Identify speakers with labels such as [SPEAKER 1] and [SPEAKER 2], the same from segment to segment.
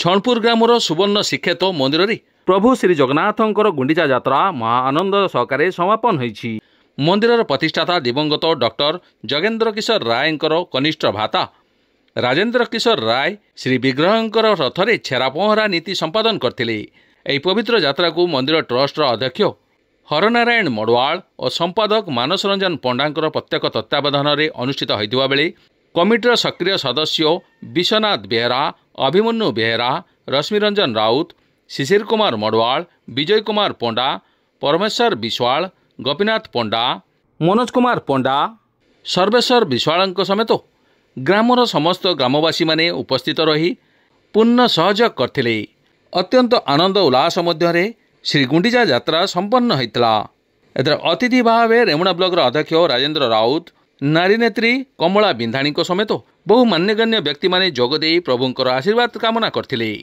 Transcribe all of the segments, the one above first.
[SPEAKER 1] छणपुर grammar सुवर्ण श्रीक्षेत्र मंदिर रे प्रभु श्री जगन्नाथंकर गुंडीचा यात्रा महा आनंद सहकारे समापन होईछि। मंदिरर प्रतिष्ठाता दिवंगत डॉक्टर जगेन्द्र किशोर रायंकर कनिष्ठ भ्राता राजेन्द्र किशोर राय श्री विग्रहंकर रथरे छेरा पहरा नीति संपादन करथिले। एही पवित्र यात्रा को मंदिर ट्रस्ट अध्यक्ष हरनारायण मडवाल और संपादक मानस रंजन पंडांकर प्रत्यक्ष तत्वावधान में अनुष्ठित होइतिबा बेले कमिटीर सक्रिय सदस्य विश्वनाथ बेहरा, अभिमन्यु बेहरा, रश्मिरंजन राउत, शिशिर कुमार मडवाल, विजय कुमार पंडा, परमेश्वर विश्वाल, गोपीनाथ पंडा, मनोज कुमार पंडा, सर्वेश्वर विश्वाल समेत ग्रामर समस्त ग्रामवासी माने उपस्थित रही पूर्ण सहयोग करथिले। अत्यंत आनंद उल्लास मध्य श्री गुंडीचा यात्रा संपन्न होता। एथर अतिथि भाव रेमुणा ब्लॉक अध्यक्ष राजेन्द्र राउत, नारी नेत्री कमला बिंधाणी समेत बहु मान्यगण्य व्यक्ति माने जोगदे प्रभुंकर आशीर्वाद कामना करथिले।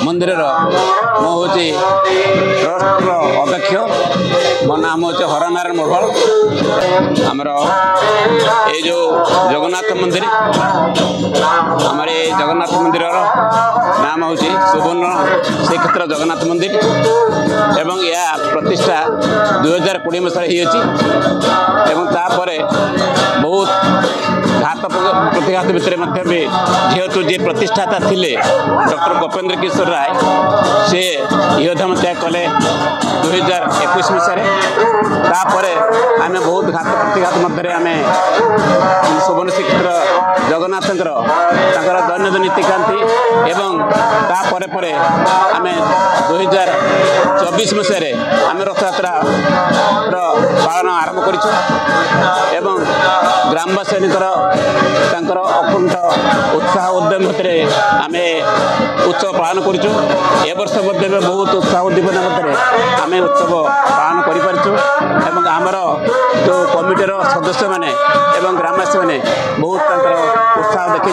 [SPEAKER 2] मंदिर मुझे ट्रस्ट अध्यक्ष मो नाम हूँ हरनारायण मडवाल। आमर ये जो जगन्नाथ मंदिर आमर ये जगन्नाथ मंदिर नाम हूँ सुवर्ण श्रीक्षेत्र जगन्नाथ मंदिर एवं यह प्रतिष्ठा 2020 मसीह तापर बहुत घात प्रतिघात भितर जेहेतु जी प्रतिष्ठाता थिले डॉक्टर गोपेन्द्र किशोर राय से इहोधाम त्याग कले 2021 मसीह आम बहुत घात प्रतिघात मध्य आम सुवर्ण श्रीक्षेत्र जगन्नाथ दैनंदिन नीतिकांति एवं तापर आम 2024 मसीह आम रथयात्रा पालन आरंभ कर ग्रामवासी अकुंठ उत्साह उद्यम भितर आम उत्सव पालन करवर्ष बहुत उत्साह उद्दीपना मध्य आम उत्सव पालन कर आमर जो कमिटर सदस्य मैंने ग्रामवासी मैंने बहुत उत्साह देखते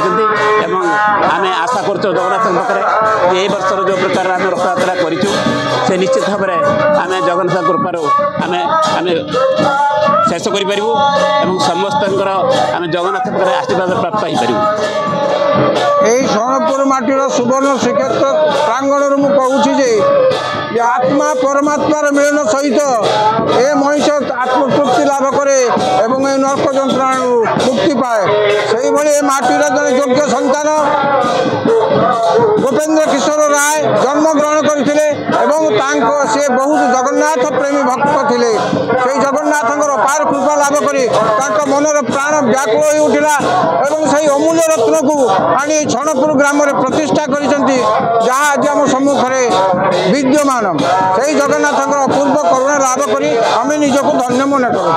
[SPEAKER 2] आम आशा कर जगन्नाथ पाखे वर्षर जो प्रकार आम रथयात्रा कर निश्चित भाव में आम जगन्नाथ कृपार आम शेष कर समस्त आम जगन्नाथ पाखे आशीर्वाद प्राप्त हो पार।
[SPEAKER 3] यही सोनपुर माटीर सुवर्ण श्रीक्षेत्र प्रांगण मु कहूँ आत्मा परमात्मार मिलन सहित ए मनीष आत्मतृप्ति लाभ करे एवं ए नरक जंत्रणा मुक्ति पाए से भाई माटीर जन योग्य संतान गोपेन्द्र किशोर राय जन्म ग्रहण करते से बहुत जगन्नाथ प्रेमी भक्त थे से जगन्नाथ अपार कृपा लाभ कर मनर प्राण व्याकुल हो उठिला से अमूल्य रत्न को आनी छणपुर ग्राम में प्रतिष्ठा कर जहाँ आज आम सम्मुखें विद्यमान से जगन्नाथ अपूर्व करुणा लाभ कर आम निजक धन्य मन करुँ।